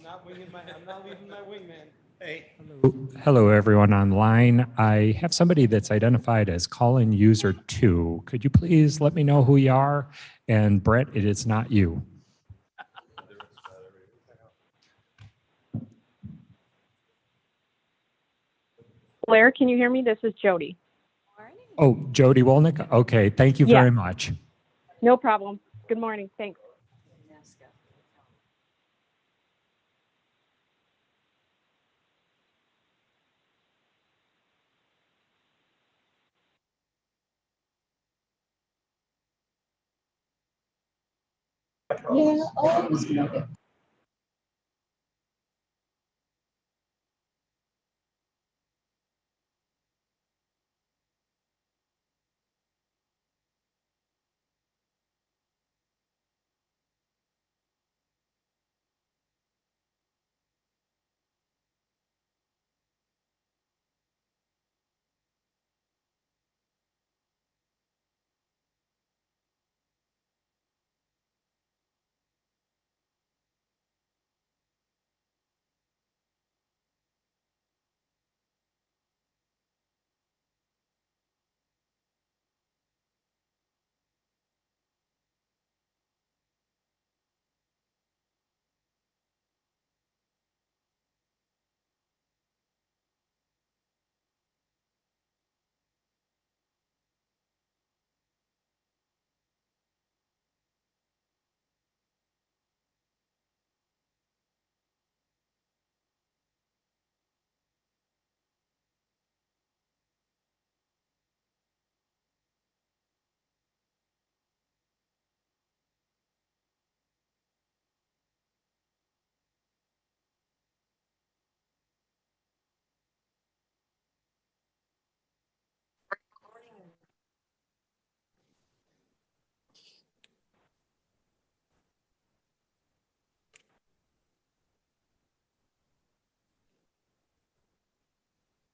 I'm not leaving my wingman. Hey. Hello, everyone online. I have somebody that's identified as call-in user 2. Could you please let me know who you are? And Brett, it is not you. Blair, can you hear me? This is Jody. Oh, Jody Wolnick? Okay, thank you very much. No problem. Good morning. Thanks. Yeah, always nugget.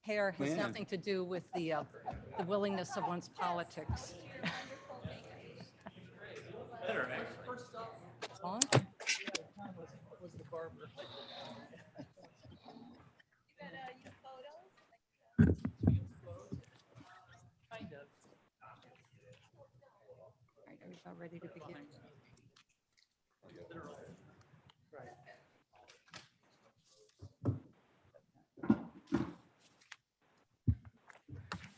Hair has nothing to do with the willingness of one's politics. Better, actually. On? All right, are you about ready to begin?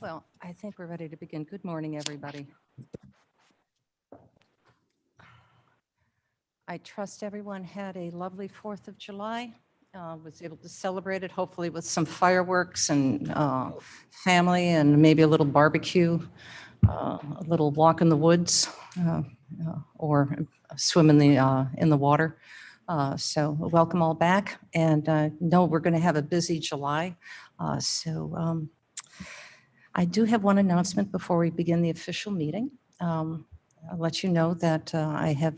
Well, I think we're ready to begin. Good morning, everybody. I trust everyone had a lovely 4th of July, was able to celebrate it, hopefully with some fireworks and family and maybe a little barbecue, a little walk in the woods, or swim in the water. So welcome all back. And no, we're going to have a busy July. I do have one announcement before we begin the official meeting. I'll let you know that I have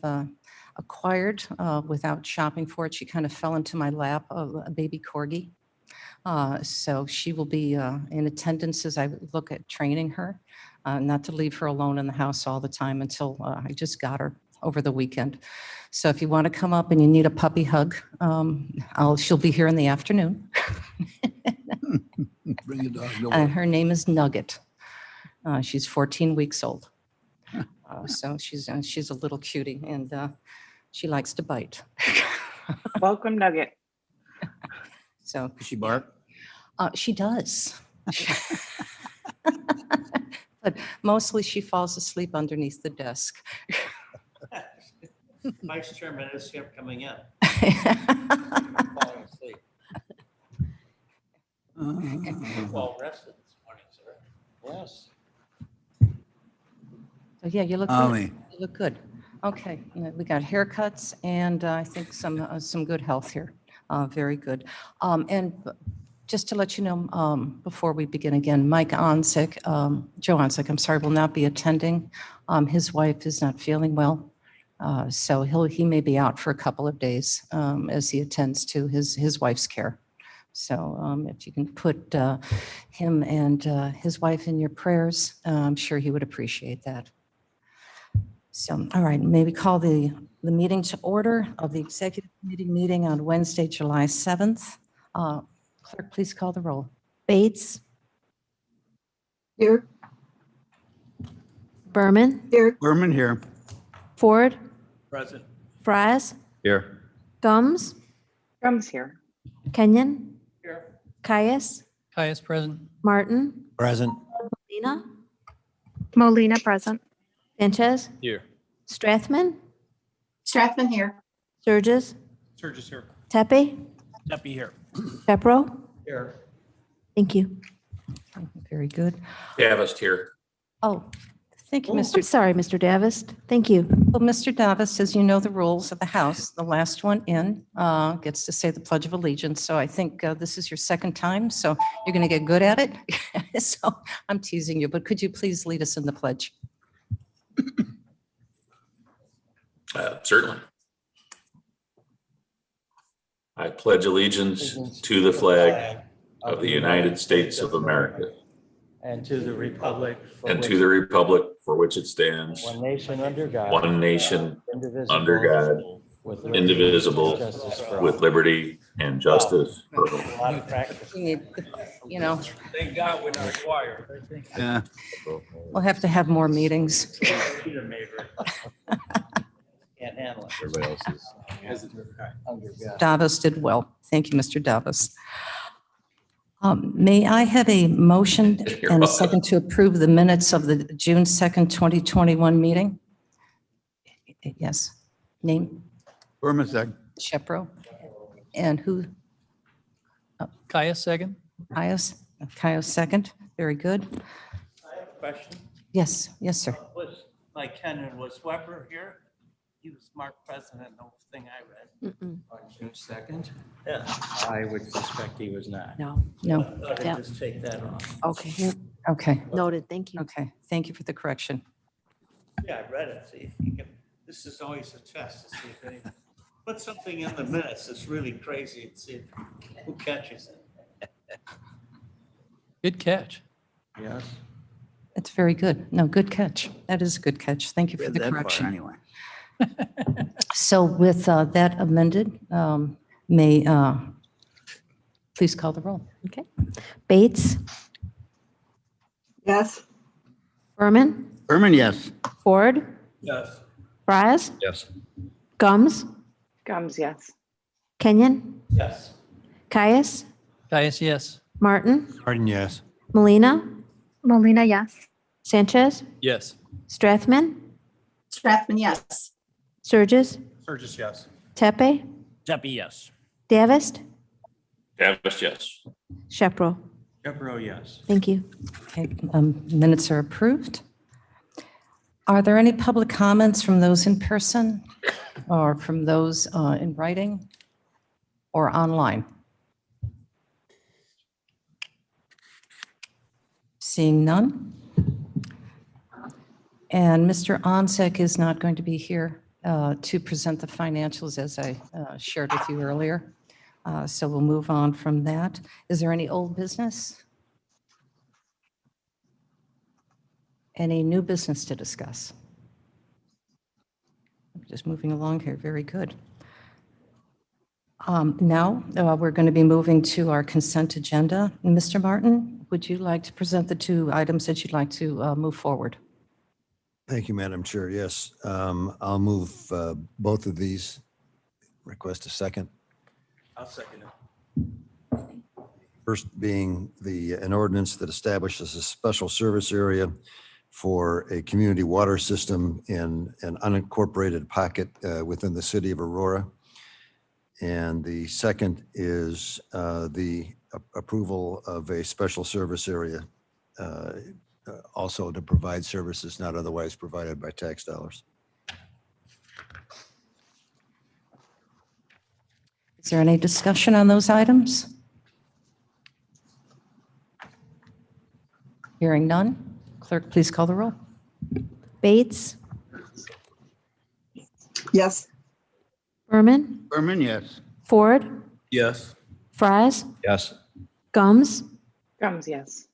acquired, without shopping for it, she kind of fell into my lap, a baby corgi. So she will be in attendance as I look at training her, not to leave her alone in the house all the time until I just got her over the weekend. So if you want to come up and you need a puppy hug, she'll be here in the afternoon. Bring your dog. Her name is Nugget. She's 14 weeks old. So she's a little cutie, and she likes to bite. Welcome, Nugget. So Does she bark? she does. But mostly she falls asleep underneath the desk. Mike's chairman is him coming in. Falling asleep. Well rested this morning, sir. Yes. So yeah, you look good. Tommy. You look good. Okay, we got haircuts and I think some good health here. Very good. And just to let you know, before we begin again, Mike Onsick, Joe Onsick, I'm sorry, will not be attending. His wife is not feeling well. So he may be out for a couple of days as he attends to his wife's care. So if you can put him and his wife in your prayers, I'm sure he would appreciate that. So, all right, maybe call the meeting to order of the executive committee meeting on Wednesday, July 7th. Clerk, please call the roll. Bates, Here. Berman, Here. Berman here. Ford, Present. Fries, Here. Gums, Drum's here. Kenyon, Here. Caius, Caius present. Martin, Present. Molina, Molina present. Sanchez, Here. Strathman, Strathman here. Sturgis, Sturgis here. Tepe, Deputy here. Shepro. Here. Thank you. Very good. Davist here. Oh, thank you, I'm Mr. sorry, Mr. Davist. Thank you. Well, Mr. Davis, as you know the rules of the House, the last one in gets to say the Pledge of Allegiance. So I think this is your second time, so you're going to get good at it. So I'm teasing you, but could you please lead us in the pledge? Certainly. I pledge allegiance to the flag of the United States of America And to the republic. for and which- to the republic for which it stands, One nation under God. one nation, indivisible, under God, with liberty indivisible, and justice for all. with liberty and justice for all. A lot of practice. We need, you know, Thank God we're not required. Yeah. we'll have to have more meetings. Peter Maver. Can't handle it. Everybody else is. Under God. Davis did well. Thank you, Mr. Davis. May I have a motion and a second to approve the minutes of the June 2nd, 2021 meeting? Yes. Name, Berman second. Shepro. And who? Caius second. Kyle second. Very good. I have a question. Yes, yes, sir. Was, like Kenyon, was Weber here? He was marked president, the whole thing I read. Mm-mm. On June 2nd, Yeah. I would suspect he was not. No. No. I'd Yeah. just take that off. Okay. Okay, Noted. Thank you. okay. Thank you for the correction. Yeah, I read it. See, if you can, this is always a test to see if any, put something in the minutes that's really crazy and see who catches it. Good catch. Yes. That's very good. No, good catch. That is a good catch. Thank you for Read the that far correction. anyway. So with that amended, may, please call the roll. Okay. Bates, Yes. Berman, Berman, yes. Ford, Yes. Fries, Yes. Gums, Gums, yes. Kenyon, Yes. Caius, Caius, yes. Martin, Martin, yes. Molina, Molina, yes. Sanchez, Yes. Strathman, Strathman, yes. Sturgis, Sturgis, yes. Tepe, Deputy, yes. Davist, Davist, yes. Shepro. Deborah, yes. Thank you. Okay, minutes are approved. Are there any public comments from those in person or from those in writing or online? Seeing none. And Mr. Onset is not going to be here to present the financials as I shared with you earlier. So we'll move on from that. Is there any old business? Any new business to discuss? Just moving along here, very good. Now, we're going to be moving to our consent agenda. Mr. Martin, would you like to present the two items that you'd like to move forward? Thank you, Madam Chair. Yes, I'll move both of these. Request a second. I'll second it. First being an ordinance that establishes a special service area for a community water system in an unincorporated pocket within the city of Aurora. And the second is the approval of a special service area also to provide services not otherwise provided by tax dollars. Is there any discussion on those items? Hearing none. Clerk, please call the roll. Bates, Yes. Berman, Berman, yes. Ford, Yes. Fries, Yes. Gums, Drum's, yes.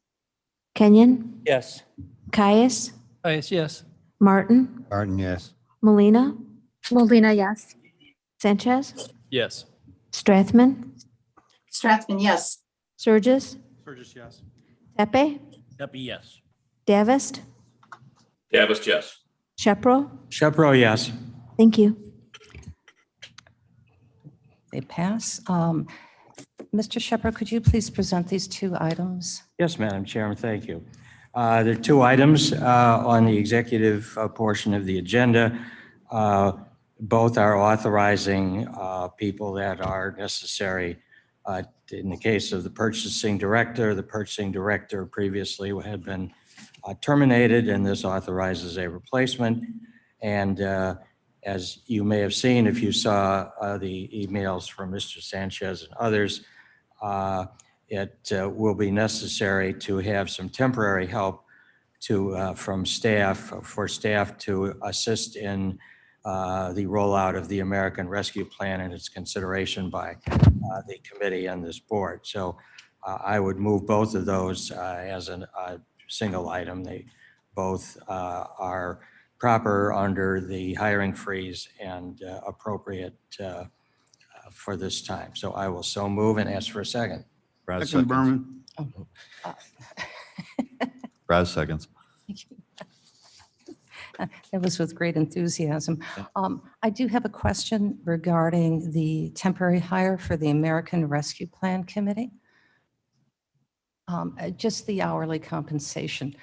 Kenyon, Yes. Caius, Caius, yes. Martin, Martin, yes. Molina, Molina, yes. Sanchez, Yes. Strathman, Strathman, yes. Surges, Burgess, yes. Tepe, Tepe, yes. Davist, Davis, yes. Shepro. Shepro, yes. Thank you. They pass. Mr. Shepherd, could you please present these two items? Yes, Madam Chairman, thank you. There are two items on the executive portion of the agenda. Both are authorizing people that are necessary. In the case of the purchasing director previously had been terminated, and this authorizes a replacement. And as you may have seen, if you saw the emails from Mr. Sanchez and others, it will be necessary to have some temporary help from staff, for staff to assist in the rollout of the American Rescue Plan and its consideration by the committee and this board. So I would move both of those as a single item. They both are proper under the hiring freeze and appropriate for this time. So I will so move and ask for a second. Second, Berman. Raz seconds. That was with great enthusiasm. I do have a question regarding the temporary hire for the American Rescue Plan Committee. Just the hourly compensation.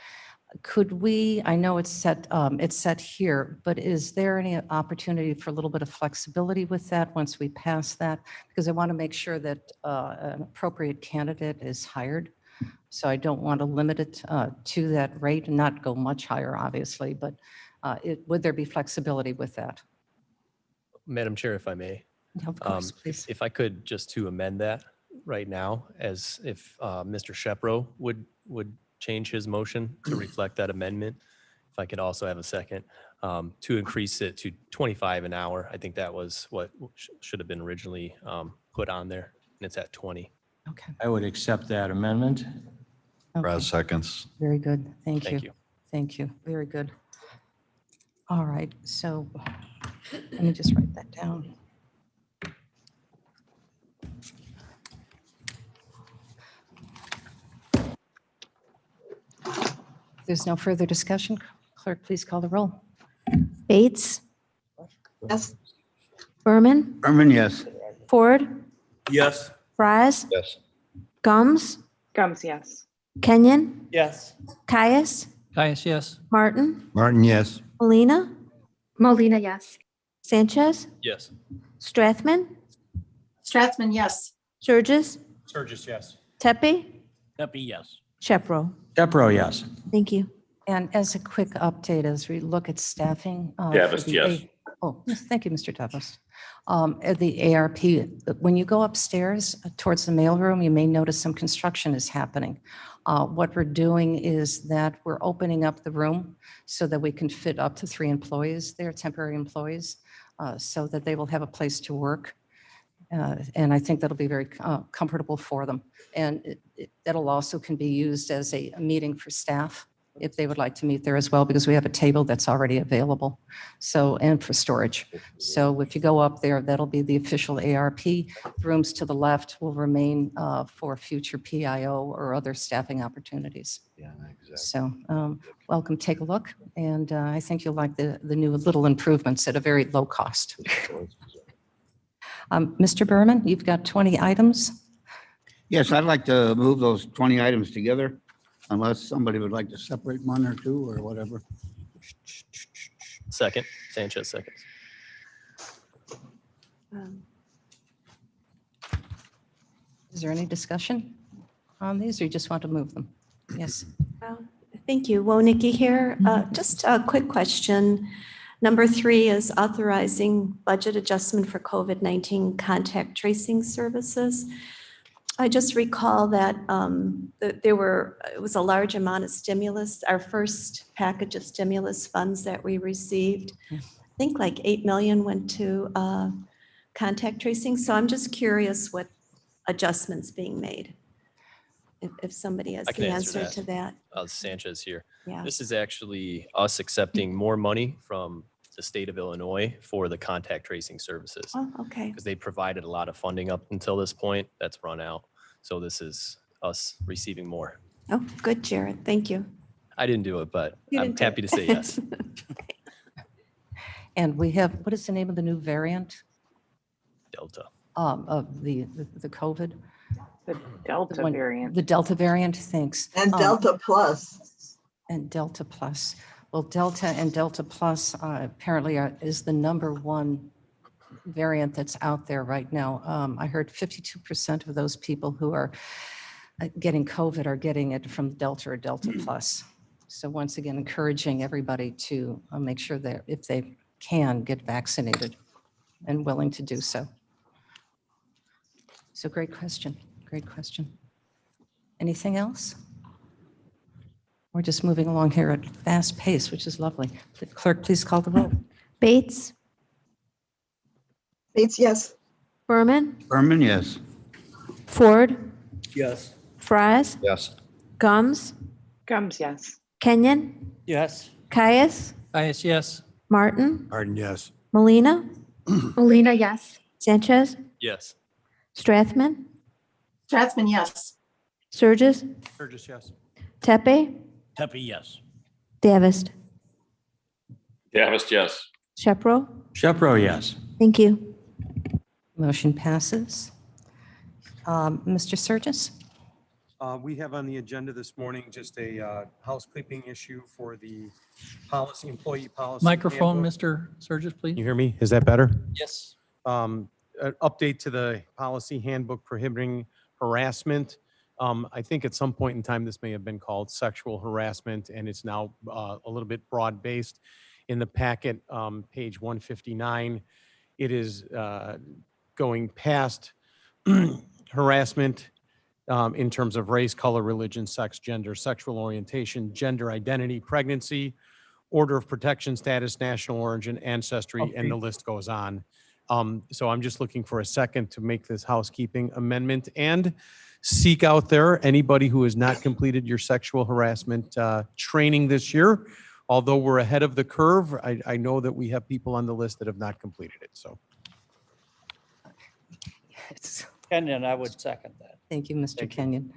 Could we, I know it's set here, but is there any opportunity for a little bit of flexibility with that once we pass that? Because I want to make sure that an appropriate candidate is hired. So I don't want to limit it to that rate and not go much higher, obviously, but would there be flexibility with that? Madam Chair, if I may. Of course, please. If I could just to amend that right now, as if Mr. Shepro would change his motion to reflect that amendment. If I could also have a second to increase it to 25 an hour. I think that was what should have been originally put on there, and it's at 20. Okay. I would accept that amendment. Raz seconds. Very good. Thank you. Thank you. Thank you. Very good. All right. So let me just write that down. If there's no further discussion, clerk, please call the roll. Bates, Yes. Berman, Berman, yes. Ford, Yes. Fries, Yes. Gums, Gums, yes. Kenyon, Yes. Caius, Caius, yes. Martin, Martin, yes. Molina, Molina, yes. Sanchez, Yes. Strathman, Strathman, yes. Surges, Burgess, yes. Tepe, Tepe, yes. Shepro. Shepro, yes. Thank you. And as a quick update, as we look at staffing. for Davis, the yes. Oh, thank you, Mr. Davis. At the ARP, when you go upstairs towards the mailroom, you may notice some construction is happening. What we're doing is that we're opening up the room so that we can fit up to 3 employees there, temporary employees, so that they will have a place to work. And I think that'll be very comfortable for them. And that'll also can be used as a meeting for staff if they would like to meet there as well, because we have a table that's already available. So, and for storage. So if you go up there, that'll be the official ARP. Rooms to the left will remain for future PIO or other staffing opportunities. Yeah, exactly. So welcome, take a look. And I think you'll like the new little improvements at a very low cost. Mr. Berman, you've got 20 items. Yes, I'd like to move those 20 items together, unless somebody would like to separate one or two or whatever. Second. Sanchez seconds. Is there any discussion on these, or you just want to move them? Yes. Thank you. Nikki here. Just a quick question. Number 3 is authorizing budget adjustment for COVID-19 contact tracing services. I just recall that it was a large amount of stimulus, our first package of stimulus funds that we received. I think like 8 million went to contact tracing. So I'm just curious what adjustments being made. If somebody has I can the answer answer to that. Sanchez here. Yeah. This is actually us accepting more money from the state of Illinois for the contact tracing services. Oh, okay. Because they provided a lot of funding up until this point. That's run out. So this is us receiving more. Oh, good, Jared. Thank you. I didn't do it, but You I'm didn't do happy it. to say yes. And we have, what is the name of the new variant Delta. of the COVID? The Delta one- variant. The Delta variant, thanks. And Delta Plus. And Delta Plus. Well, Delta and Delta Plus apparently is the #1 variant that's out there right now. I heard 52% of those people who are getting COVID are getting it from Delta or Delta Plus. So once again, encouraging everybody to make sure that if they can get vaccinated and willing to do so. So great question, great question. Anything else? We're just moving along here at a fast pace, which is lovely. Clerk, please call the roll. Bates, Bates, yes. Berman, Berman, yes. Ford, Yes. Fries, Yes. Gums, Gums, yes. Kenyon, Yes. Caius, Caius, yes. Martin, Martin, yes. Molina, Molina, yes. Sanchez, Yes. Strathman, Strathman, yes. Surges, Burgess, yes. Tepe, Tepe, yes. Davist, Davis, yes. Shepro. Shepro, yes. Thank you. Motion passes. Mr. Surges? We have on the agenda this morning just a housekeeping issue for the policy, employee policy. Microphone, handbook. Mr. Surges, please. Can you hear me? Is that better? Yes. An update to the policy handbook prohibiting harassment. I think at some point in time, this may have been called sexual harassment, and it's now a little bit broad-based. In the packet, page 159, it is going past harassment in terms of race, color, religion, sex, gender, sexual orientation, gender identity, pregnancy, order of protection status, national origin, ancestry, and the list goes on. So I'm just looking for a second to make this housekeeping amendment and seek out there anybody who has not completed your sexual harassment training this year. Although we're ahead of the curve, I know that we have people on the list that have not completed it, so. Kenyon, I would second that. Thank you, Mr. Thank you. Kenyon.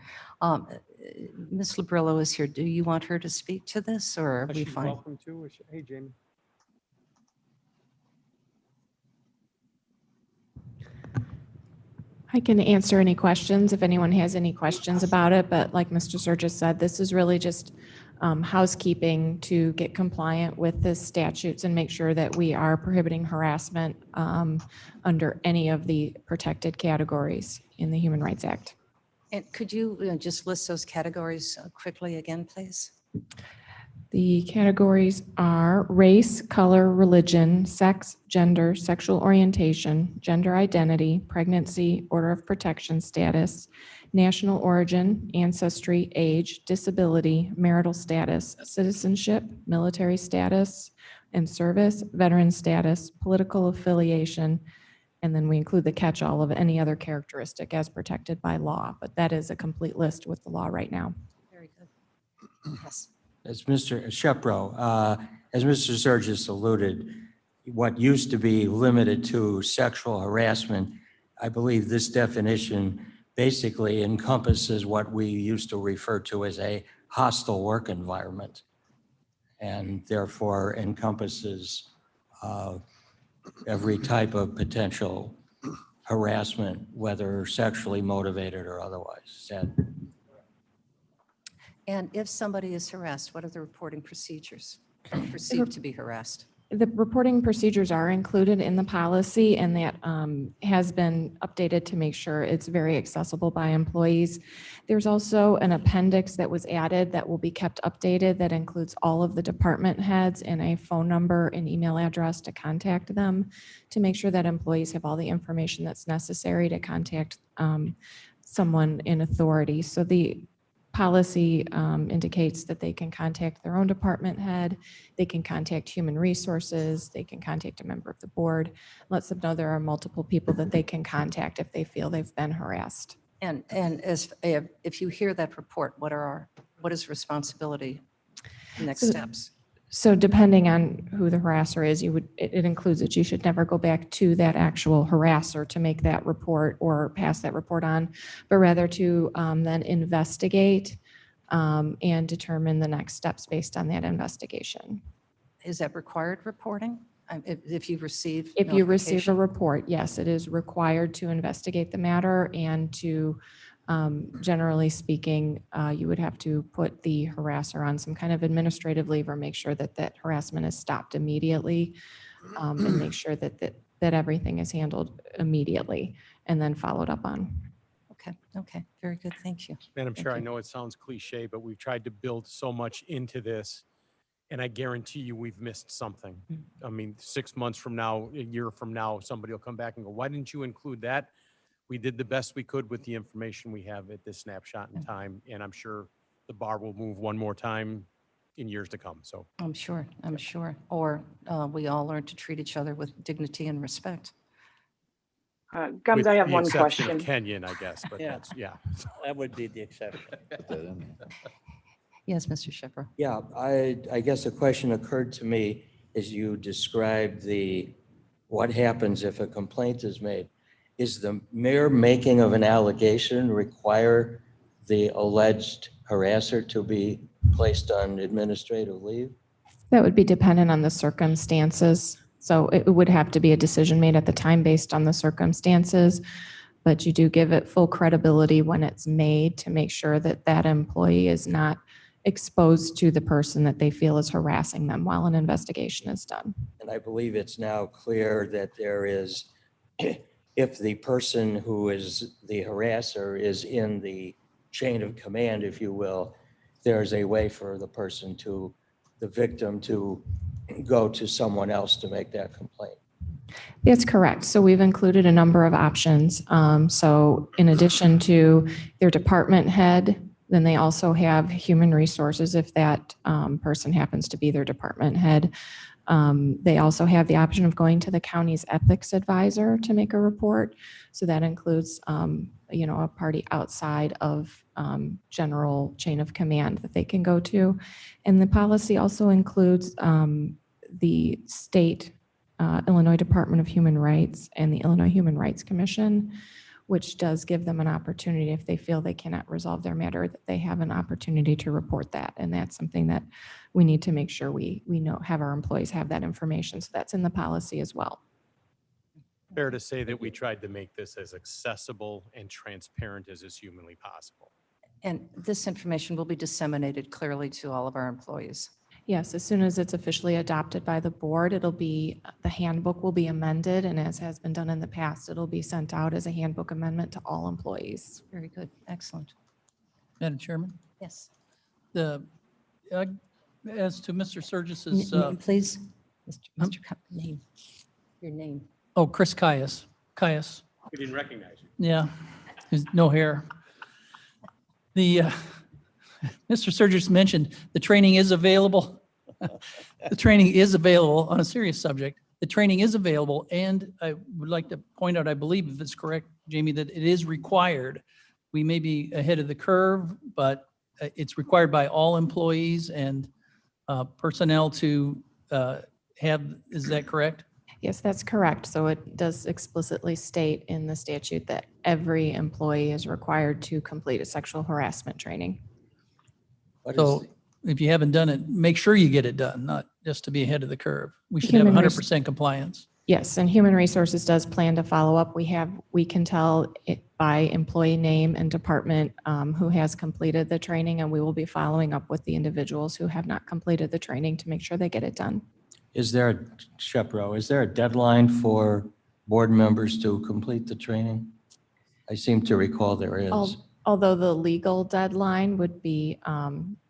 Ms. Labrillo is here. Do you want her to speak to this, or are we She's fine? welcome to. Hey, Jamie. I can answer any questions if anyone has any questions about it, but like Mr. Surges said, this is really just housekeeping to get compliant with the statutes and make sure that we are prohibiting harassment under any of the protected categories in the Human Rights Act. And could you just list those categories quickly again, please? The categories are race, color, religion, sex, gender, sexual orientation, gender identity, pregnancy, order of protection status, national origin, ancestry, age, disability, marital status, citizenship, military status and service, veteran status, political affiliation, and then we include the catch-all of any other characteristic as protected by law. But that is a complete list with the law right now. Very good. Yes. As Mr. Shepro, as Mr. Surges alluded, what used to be limited to sexual harassment, I believe this definition basically encompasses what we used to refer to as a hostile work environment, and therefore encompasses every type of potential harassment, whether sexually motivated or otherwise. And if somebody is harassed, what are the reporting procedures? Perceived to be harassed. The reporting procedures are included in the policy, and that has been updated to make sure it's very accessible by employees. There's also an appendix that was added that will be kept updated that includes all of the department heads and a phone number and email address to contact them to make sure that employees have all the information that's necessary to contact someone in authority. So the policy indicates that they can contact their own department head, they can contact human resources, they can contact a member of the board, lets them know there are multiple people that they can contact if they feel they've been harassed. And as if you hear that report, what is responsibility? Next So- steps? So depending on who the harasser is, it includes that you should never go back to that actual harasser to make that report or pass that report on, but rather to then investigate and determine the next steps based on that investigation. Is that required reporting? If you receive If you receive a notification? report, yes, it is required to investigate the matter and to, generally speaking, you would have to put the harasser on some kind of administrative leave or make sure that that harassment is stopped immediately and make sure that everything is handled immediately and then followed up on. Okay, very good, thank you. Madam Thank Chair, I you. know it sounds cliche, but we've tried to build so much into this, and I guarantee you we've missed something. I mean, 6 months from now, a year from now, somebody will come back and go, why didn't you include that? We did the best we could with the information we have at this snapshot in time, and I'm sure the bar will move one more time in years to come, so. I'm sure. Or we all learn to treat each other with dignity and respect. Gums, With I have the one exception of question. Kenyon, I guess, but Yeah. that's, yeah. That would be the exception. Yes, Mr. Shepro. Yeah, I guess a question occurred to me as you described what happens if a complaint is made. Is the mere making of an allegation require the alleged harasser to be placed on administrative leave? That would be dependent on the circumstances. So it would have to be a decision made at the time based on the circumstances, but you do give it full credibility when it's made to make sure that that employee is not exposed to the person that they feel is harassing them while an investigation is done. And I believe it's now clear that there is, if the person who is the harasser is in the chain of command, if you will, there's a way for the victim to go to someone else to make that complaint. That's correct. So we've included a number of options. So in addition to their department head, then they also have human resources if that person happens to be their department head. They also have the option of going to the county's ethics advisor to make a report. So that includes, a party outside of general chain of command that they can go to. And the policy also includes the state Illinois Department of Human Rights and the Illinois Human Rights Commission, which does give them an opportunity if they feel they cannot resolve their matter, that they have an opportunity to report that. And that's something that we need to make sure we know, have our employees have that information. So that's in the policy as well. Fair to say that we tried to make this as accessible and transparent as is humanly possible. And this information will be disseminated clearly to all of our employees. Yes, as soon as it's officially adopted by the board, the handbook will be amended, and as has been done in the past, it'll be sent out as a handbook amendment to all employees. Very good, excellent. Madam Chairman, Yes. as to Mr. Surgis's, Name, please. Mr. Name. Your name. Chris Caius. Caius, We didn't recognize you. yeah, there's no hair. Mr. Surgis mentioned the training is available. The training is available on a serious subject. The training is available, and I would like to point out, I believe if it's correct, Jamie, that it is required. We may be ahead of the curve, but it's required by all employees and personnel to have, is that correct? Yes, that's correct. So it does explicitly state in the statute that every employee is required to complete a sexual harassment training. So if you haven't done it, make sure you get it done, not just to be ahead of the curve. We should have Human 100% compliance. Yes, and Human Resources does plan to follow up. We can tell it by employee name and department who has completed the training, and we will be following up with the individuals who have not completed the training to make sure they get it done. Is there a deadline for board members to complete the training? I seem to recall there is. Although the legal deadline would be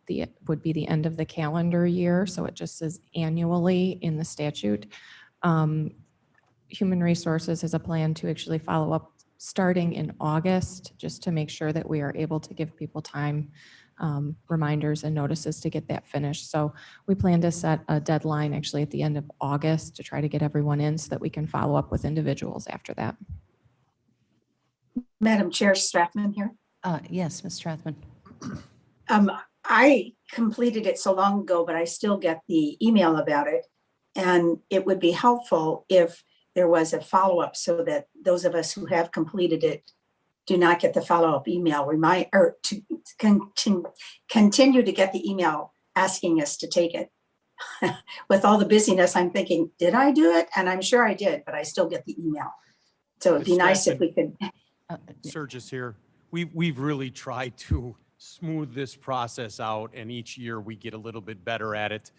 the end of the calendar year, so it just says annually in the statute. Human Resources has a plan to actually follow up starting in August, just to make sure that we are able to give people time, reminders and notices to get that finished. So we plan to set a deadline actually at the end of August to try to get everyone in so that we can follow up with individuals after that. Madam Chair, Strathman here. Yes, Ms. Strathman. I completed it so long ago, but I still get the email about it. And it would be helpful if there was a follow-up so that those of us who have completed it do not get the follow-up email or to continue to get the email asking us to take it. With all the busyness, I'm thinking, did I do it? And I'm sure I did, but I still get the email. So it'd be Ms. nice if Strassman. we could. Surges here. We've really tried to smooth this process out, and each year we get a little bit better at it.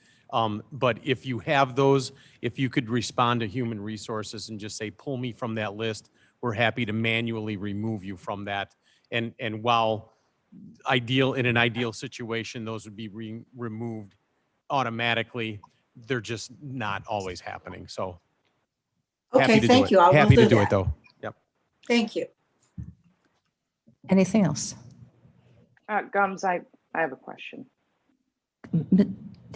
But if you have those, if you could respond to Human Resources and just say, pull me from that list, we're happy to manually remove you from that. And while in an ideal situation, those would be removed automatically, they're just not always happening. So happy Okay, to do thank it. you. I will Happy to do do that. it though. Yep. Thank you. Anything else? Gums, I have a question.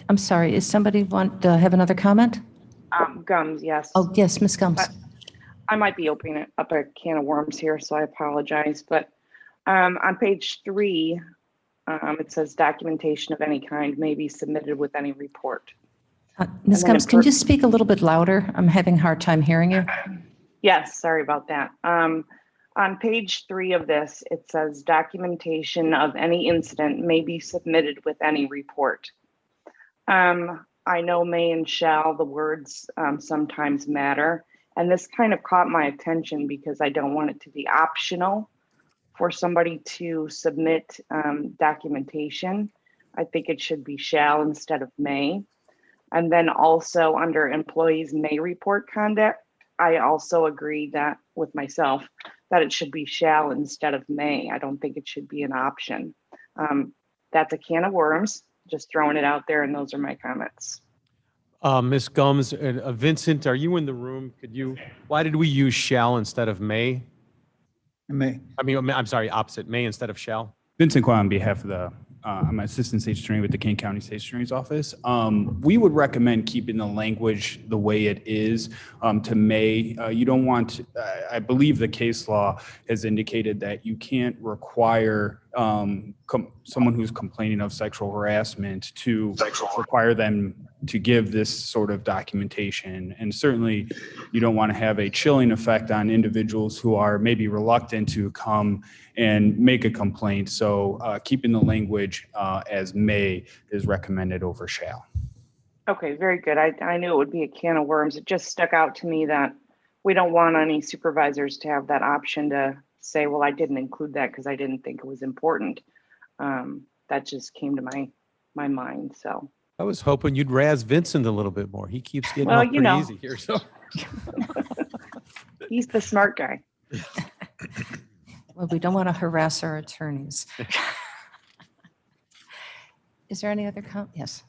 I'm sorry, is somebody want to have another comment? Gums, yes. Oh, yes, Ms. Gums. I might be opening up a can of worms here, so I apologize. But on page 3, it says documentation of any kind may be submitted with any report. Ms. And then Gums, can you speak a little bit louder? I'm having a hard time hearing you. Yes, sorry about that. On page 3 of this, it says documentation of any incident may be submitted with any report. I know may and shall, the words sometimes matter. And this kind of caught my attention because I don't want it to be optional for somebody to submit documentation. I think it should be shall instead of may. And then also under employees may report conduct, I also agree that with myself that it should be shall instead of may. I don't think it should be an option. That's a can of worms, just throwing it out there, and those are my comments. Ms. Gums, Vincent, are you in the room? Why did we use shall instead of may? May. I'm sorry, opposite, may instead of shall? Vincent Kwan on behalf of I'm an assistant state attorney with the Kane County State Attorney's Office. We would recommend keeping the language the way it is to may. You don't want, I believe the case law has indicated that you can't require someone who's complaining of sexual harassment to require them to give this sort of documentation. And certainly you don't want to have a chilling effect on individuals who are maybe reluctant to come and make a complaint. So keeping the language as may is recommended over shall. Okay, very good. I knew it would be a can of worms. It just stuck out to me that we don't want any supervisors to have that option to say, well, I didn't include that because I didn't think it was important. That just came to my mind, so. I was hoping you'd razz Vincent a little bit more. He keeps getting Well, off you pretty know. easy here. So He's the smart guy. Well, we don't want to harass our attorneys. Is there any other comment? Yes.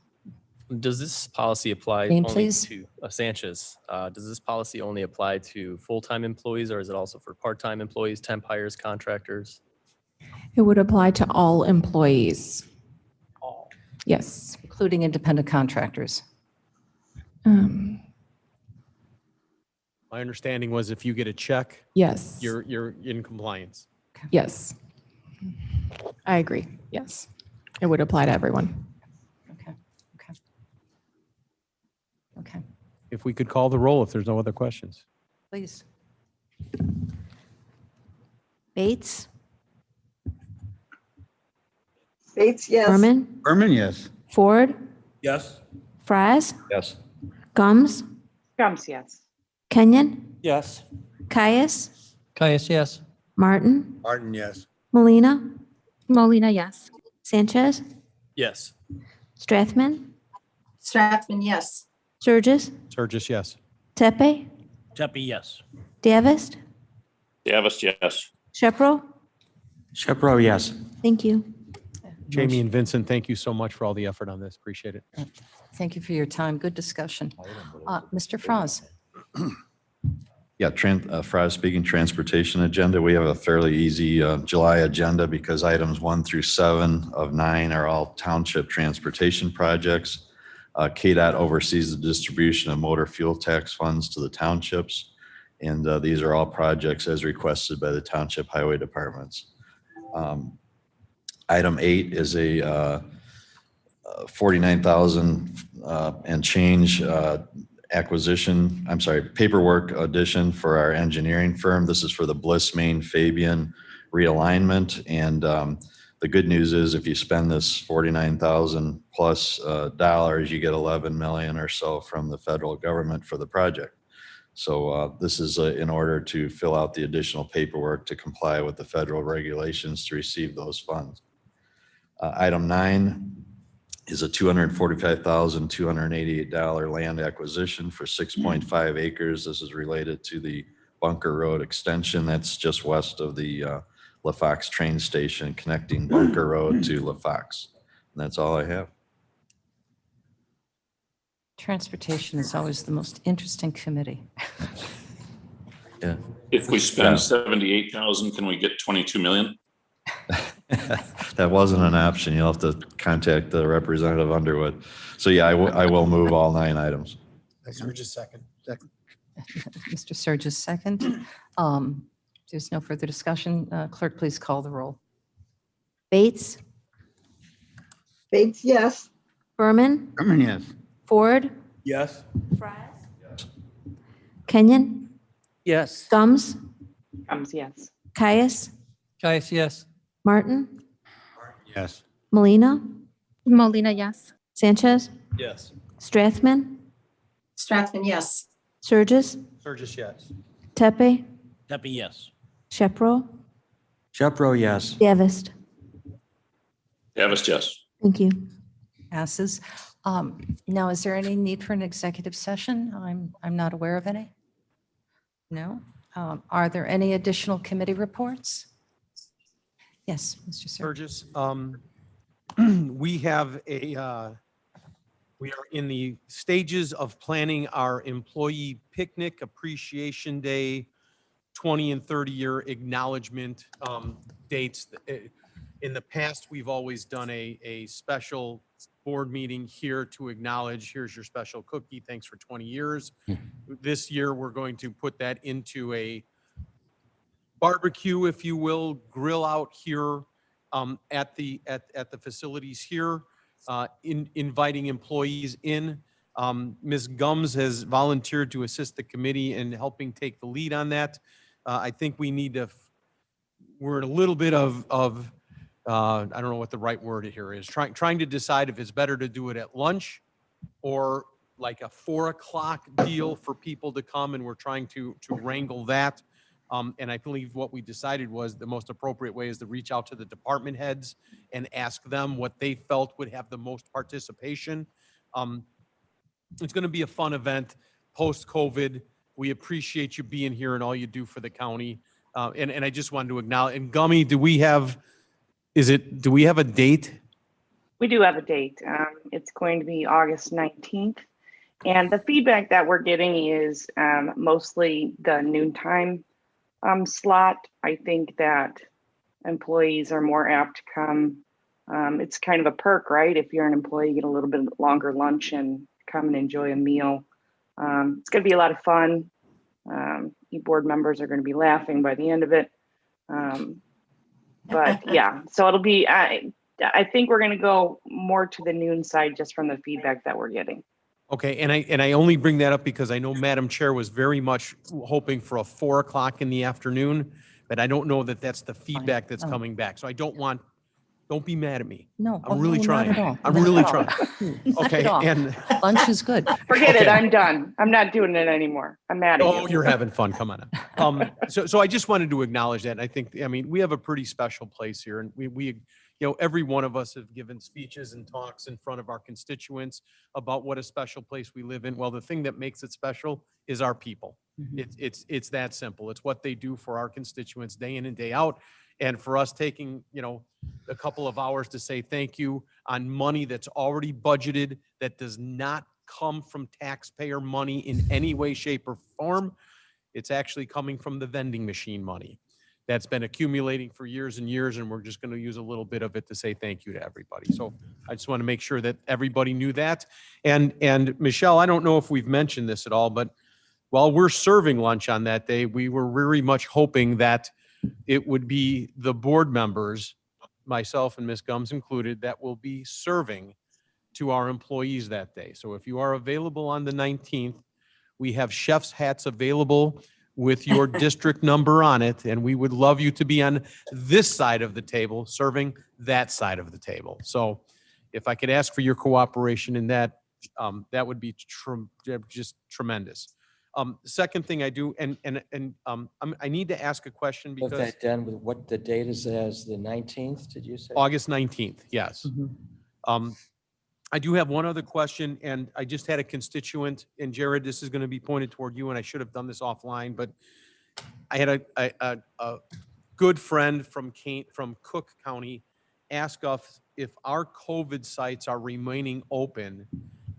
Does this policy apply Name, only please. to Sanchez? Does this policy only apply to full-time employees, or is it also for part-time employees, temp hires, contractors? It would apply to all employees. Yes. Including independent contractors. Um, my understanding was if you get a check, Yes. you're in compliance. Yes. I agree. Yes. It would apply to everyone. Okay, If we could call the roll if there's no other questions. please. Bates, Bates, yes. Berman, Berman, yes. Ford, Yes. Fries, Yes. Gums, Gums, yes. Kenyon, Yes. Caius, Caius, yes. Martin, Martin, yes. Molina, Molina, yes. Sanchez, Yes. Strathman, Strathman, yes. Surges, Surges, yes. Tepe, Tepe, yes. Davis, Davis, yes. Shepro. Shepro, yes. Thank you. Jamie and Vincent, thank you so much for all the effort on this. Appreciate it. Thank you for your time. Good discussion. Mr. Froz. Yeah, Fry speaking, transportation agenda. We have a fairly easy July agenda because items 1 through 7 of 9 are all township transportation projects. KDOT oversees the distribution of motor fuel tax funds to the townships. And these are all projects as requested by the township highway departments. Item 8 is a 49,000 and change paperwork addition for our engineering firm. This is for the Bliss Main Fabian realignment. And the good news is if you spend this 49,000 plus dollars, you get 11 million or so from the federal government for the project. So this is in order to fill out the additional paperwork to comply with the federal regulations to receive those funds. Item 9 is a $245,288 land acquisition for 6.5 acres. This is related to the Bunker Road extension. That's just west of the LaFox train station, connecting Bunker Road to LaFox. And that's all I have. Transportation is always the most interesting committee. Yeah. If we spend 78,000, can we get 22 million? That wasn't an option. You'll have to contact the Representative Underwood. So yeah, I will move all 9 items. Surges second. Mr. Surges, second. There's no further discussion. Clerk, please call the roll. Bates, Bates, yes. Berman, Yes. Ford, Yes. Kenyon, Yes. Gums, Yes. Caius, Caius, yes. Martin, Yes. Molina, yes. Sanchez, Yes. Strathman, Strathman, yes. Surges, Surges, yes. Tepe, Tepe, yes. Shepro, Shepro, yes. Davist. Davis, yes. Thank you. Passes. Now, is there any need for an executive session? I'm not aware of any. No. Are there any additional committee reports? Yes, Mr. Surges. Surges, we have we are in the stages of planning our employee picnic appreciation day, 20 and 30 year acknowledgement dates. In the past, we've always done a special board meeting here to acknowledge, here's your special cookie, thanks for 20 years. This year, we're going to put that into a barbecue, if you will, grill out here at the facilities here, inviting employees in. Ms. Gums has volunteered to assist the committee in helping take the lead on that. I think we need to, we're in a little bit of I don't know what the right word here is, trying to decide if it's better to do it at lunch or like a 4 o'clock deal for people to come, and we're trying to wrangle that. And I believe what we decided was the most appropriate way is to reach out to the department heads and ask them what they felt would have the most participation. It's going to be a fun event post-COVID. We appreciate you being here and all you do for the county. And I just wanted to acknowledge, and Gummy, do we have a date? We do have a date. It's going to be August 19th. And the feedback that we're getting is mostly the noontime slot. I think that employees are more apt to come. It's kind of a perk, right? If you're an employee, you get a little bit longer lunch and come and enjoy a meal. It's going to be a lot of fun. You board members are going to be laughing by the end of it. But yeah, so it'll be, I think we're going to go more to the noon side just from the feedback that we're getting. Okay, and I only bring that up because I know Madam Chair was very much hoping for a 4 o'clock in the afternoon, but I don't know that that's the feedback that's coming back. So don't be mad at me. No. I'm really trying. Not at all. I'm Not really at all. trying. Not Okay, at all. and Lunch is good. Forget it. Okay. I'm done. I'm not doing it anymore. I'm mad at you. oh, you're having fun. Come on. So I just wanted to acknowledge that. And I think, I mean, we have a pretty special place here, and we every one of us have given speeches and talks in front of our constituents about what a special place we live in. Well, the thing that makes it special is our people. It's that simple. It's what they do for our constituents day in and day out. And for us taking, a couple of hours to say thank you on money that's already budgeted, that does not come from taxpayer money in any way, shape, or form. It's actually coming from the vending machine money that's been accumulating for years and years, and we're just going to use a little bit of it to say thank you to everybody. So I just want to make sure that everybody knew that. And Michelle, I don't know if we've mentioned this at all, but while we're serving lunch on that day, we were very much hoping that it would be the board members, myself and Ms. Gums included, that will be serving to our employees that day. So if you are available on the 19th, we have chef's hats available with your district number on it, and we would love you to be on this side of the table, serving that side of the table. So if I could ask for your cooperation in that, that would be just tremendous. Second thing I do, I need to ask a question Was because that done with, what the date is as, the 19th, did you say? August 19th, yes. I do have one other question, and I just had a constituent, and Jared, this is going to be pointed toward you, and I should have done this offline, but I had a good friend from Cook County ask us if our COVID sites are remaining open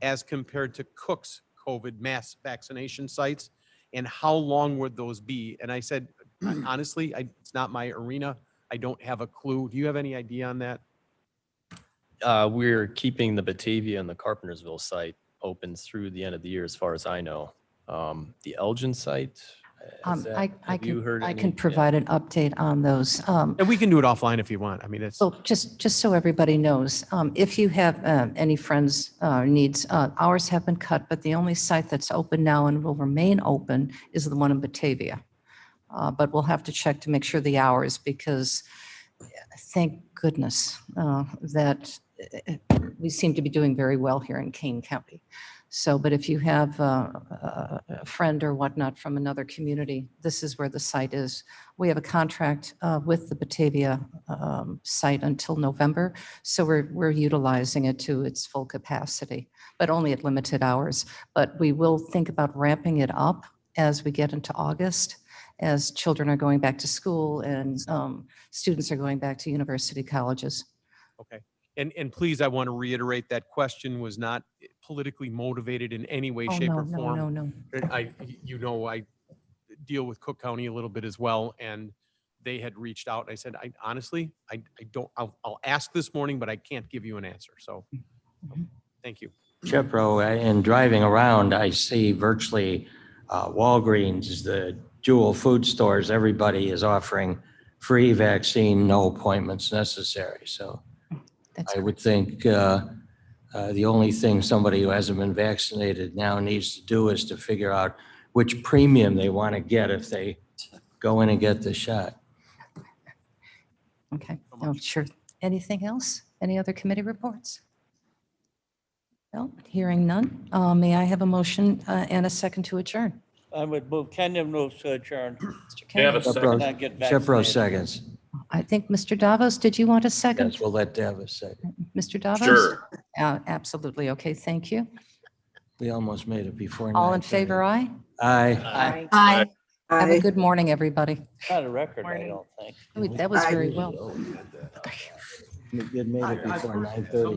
as compared to Cook's COVID mass vaccination sites, and how long would those be? And I said, honestly, it's not my arena. I don't have a clue. Do you have any idea on that? We're keeping the Batavia and the Carpentersville site open through the end of the year, as far as I know. The Elgin site, have you heard I any? can provide an update on those. And we can do it offline if you want. I mean, it's. So just so everybody knows, if you have any friends needs, ours have been cut, but the only site that's open now and will remain open is the one in Batavia. But we'll have to check to make sure the hours, because thank goodness that we seem to be doing very well here in Kane County. So, but if you have a friend or whatnot from another community, this is where the site is. We have a contract with the Batavia site until November, so we're utilizing it to its full capacity, but only at limited hours. But we will think about ramping it up as we get into August, as children are going back to school and students are going back to university colleges. Okay. And please, I want to reiterate that question was not politically motivated in any way, Oh, shape, no, or no, form. no. I deal with Cook County a little bit as well, and they had reached out. I said, honestly, I don't, I'll ask this morning, but I can't give you an answer. So, thank you. Shepro, in driving around, I see virtually Walgreens, the Jewel food stores, everybody is offering free vaccine, no appointments necessary. So I would think the only thing somebody who hasn't been vaccinated now needs to do is to figure out which premium they want to get if they go in and get the shot. Okay, oh, sure. Anything else? Any other committee reports? No, hearing none. May I have a motion and a second to adjourn? I would move, Kenyon moves to adjourn. Mr. Kenyon? Shepro seconds. I think Mr. Davos, did you want a second? Yes, we'll let Davis second. Mr. Davos? Sure. Absolutely. Okay, thank you. We almost made it before. All in 9:30. favor, aye? Aye. Aye. Have a good morning, everybody. Not a record, I don't think. That was very well. We did made it before 9:30.